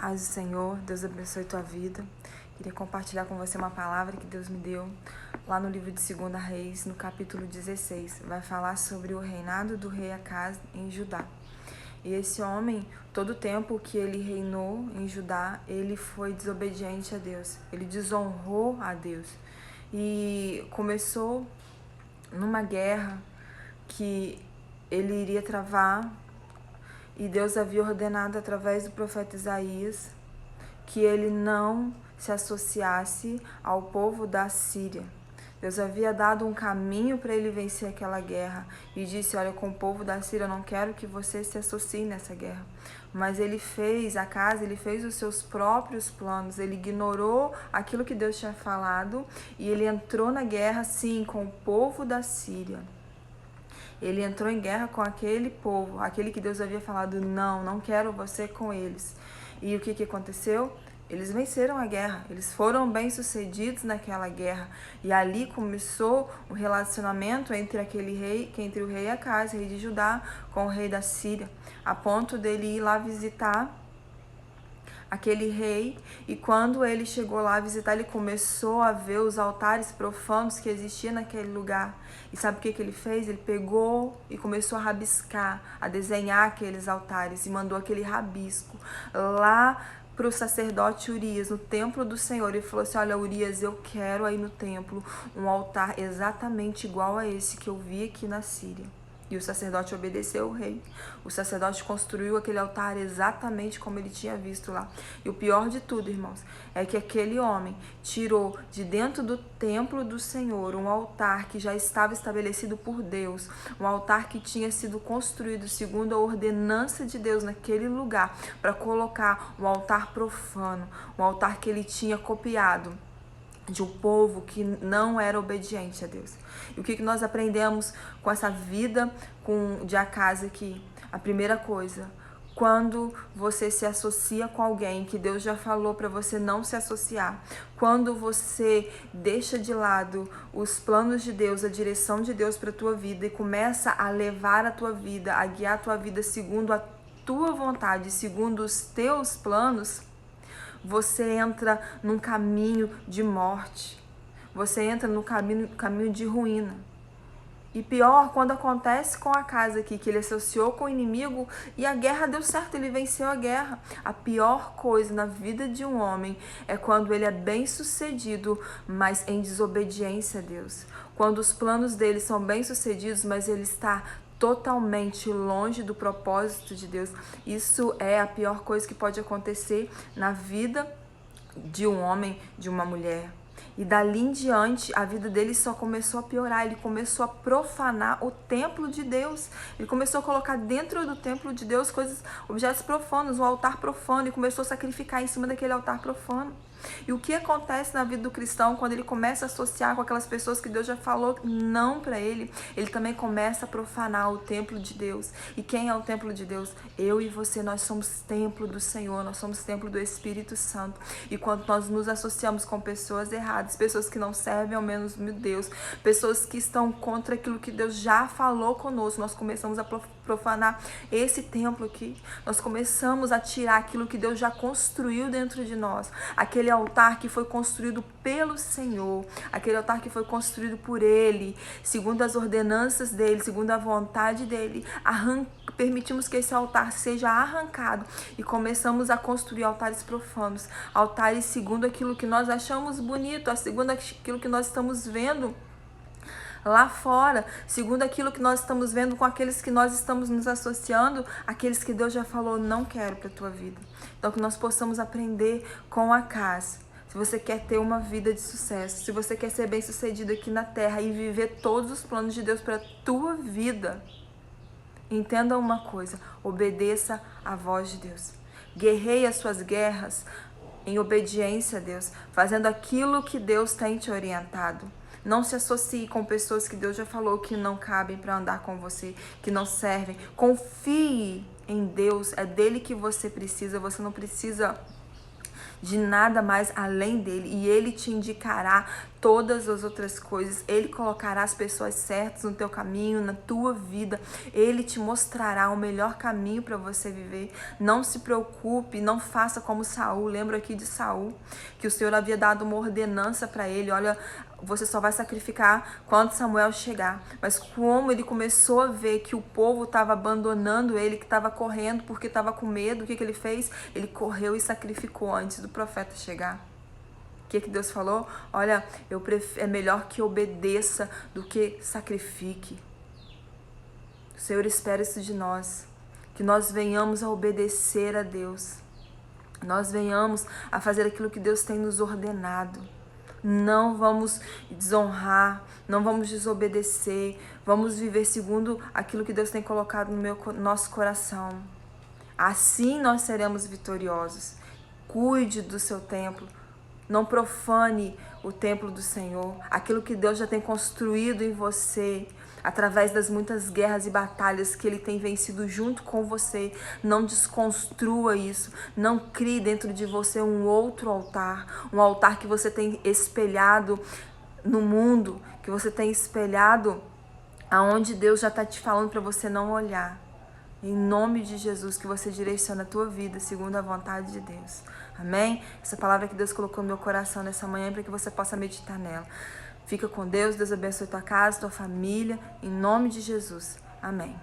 Paz do Senhor, Deus abençoe tua vida. Queria compartilhar com você uma palavra que Deus me deu lá no livro de 2 Reis, no capítulo 16. Vai falar sobre o reinado do rei Acaz em Judá. E esse homem, todo o tempo que ele reinou em Judá, ele foi desobediente a Deus. Ele desonrou a Deus. E começou numa guerra que ele iria travar. E Deus havia ordenado através do profeta Isaías que ele não se associasse ao povo da Síria. Deus havia dado um caminho para ele vencer aquela guerra e disse: olha, com o povo da Síria eu não quero que você se associe nessa guerra. Mas ele fez os seus próprios planos, ele ignorou aquilo que Deus tinha falado e ele entrou na guerra, sim, com o povo da Síria. Ele entrou em guerra com aquele povo, aquele que Deus havia falado: não quero você com eles. E o que aconteceu? Eles venceram a guerra, eles foram bem-sucedidos naquela guerra. E ali começou um relacionamento entre o rei Acaz, rei de Judá, com o rei da Síria, a ponto dele ir lá visitar aquele rei. E quando ele chegou lá a visitar, ele começou a ver os altares profanos que existiam naquele lugar. E sabe o que ele fez? Ele pegou e começou a rabiscar, a desenhar aqueles altares e mandou aquele rabisco lá para o sacerdote Urias, no templo do Senhor. Ele falou assim: olha, Urias, eu quero aí no templo um altar exatamente igual a esse que eu vi aqui na Síria. E o sacerdote obedeceu o rei. O sacerdote construiu aquele altar exatamente como ele tinha visto lá. E o pior de tudo, irmãos, é que aquele homem tirou de dentro do templo do Senhor um altar que já estava estabelecido por Deus, um altar que tinha sido construído segundo a ordenança de Deus naquele lugar, para colocar um altar profano, um altar que ele tinha copiado de um povo que não era obediente a Deus. E o que nós aprendemos com essa vida de Acaz aqui? A primeira coisa: quando você se associa com alguém que Deus já falou para você não se associar, quando você deixa de lado os planos de Deus, a direção de Deus para a tua vida e começa a levar a tua vida, a guiar a tua vida segundo a tua vontade, segundo os teus planos, você entra num caminho de morte. Você entra no caminho de ruína. E pior, quando acontece com Acaz aqui, que ele associou com o inimigo e a guerra deu certo, ele venceu a guerra. A pior coisa na vida de um homem é quando ele é bem-sucedido, mas em desobediência a Deus. Quando os planos dele são bem-sucedidos, mas ele está totalmente longe do propósito de Deus. Isso é a pior coisa que pode acontecer na vida de um homem, de uma mulher. E dali em diante, a vida dele só começou a piorar. Ele começou a profanar o templo de Deus. Ele começou a colocar dentro do templo de Deus objetos profanos, um altar profano, e começou a sacrificar em cima daquele altar profano. E o que acontece na vida do cristão quando ele começa a associar com aquelas pessoas que Deus já falou não para ele? Ele também começa a profanar o templo de Deus. E quem é o templo de Deus? Eu e você, nós somos templo do Senhor, nós somos templo do Espírito Santo. E quando nós nos associamos com pessoas erradas, pessoas que não servem ao menos meu Deus, pessoas que estão contra aquilo que Deus já falou conosco, nós começamos a profanar esse templo aqui. Nós começamos a tirar aquilo que Deus já construiu dentro de nós, aquele altar que foi construído pelo Senhor, aquele altar que foi construído por Ele, segundo as ordenanças dEle, segundo a vontade dEle. Permitimos que esse altar seja arrancado e começamos a construir altares profanos, altares segundo aquilo que nós achamos bonito, segundo aquilo que nós estamos vendo lá fora, segundo aquilo que nós estamos vendo com aqueles que nós estamos nos associando, aqueles que Deus já falou não quero para a tua vida. Então que nós possamos aprender com Acaz. Se você quer ter uma vida de sucesso, se você quer ser bem-sucedido aqui na terra e viver todos os planos de Deus para a tua vida, entenda uma coisa: obedeça à voz de Deus. Guerreie as suas guerras em obediência a Deus, fazendo aquilo que Deus tem te orientado. Não se associe com pessoas que Deus já falou que não cabem para andar com você, que não servem. Confie em Deus, é dele que você precisa. Você não precisa de nada mais além dele, e ele te indicará todas as outras coisas. Ele colocará as pessoas certas no teu caminho, na tua vida. Ele te mostrará o melhor caminho para você viver. Não se preocupe, não faça como Saul. Lembro aqui de Saul, que o Senhor havia dado uma ordenança para ele: olha, você só vai sacrificar quando Samuel chegar. Mas como ele começou a ver que o povo estava abandonando ele, que estava correndo porque estava com medo, o que ele fez? Ele correu e sacrificou antes do profeta chegar. O que Deus falou? Olha, é melhor que obedeça do que sacrifique. O Senhor espera isso de nós, que nós venhamos a obedecer a Deus, nós venhamos a fazer aquilo que Deus tem nos ordenado. Não vamos desonrar, não vamos desobedecer, vamos viver segundo aquilo que Deus tem colocado no nosso coração. Assim nós seremos vitoriosos. Cuide do seu templo, não profane o templo do Senhor, aquilo que Deus já tem construído em você, através das muitas guerras e batalhas que Ele tem vencido junto com você. Não desconstrua isso, não crie dentro de você um outro altar, um altar que você tem espelhado no mundo, que você tem espelhado aonde Deus já está te falando para você não olhar. Em nome de Jesus, que você direcione a tua vida segundo a vontade de Deus. Amém? Essa palavra que Deus colocou no meu coração nessa manhã é para que você possa meditar nela. Fica com Deus, Deus abençoe tua casa, tua família, em nome de Jesus. Amém.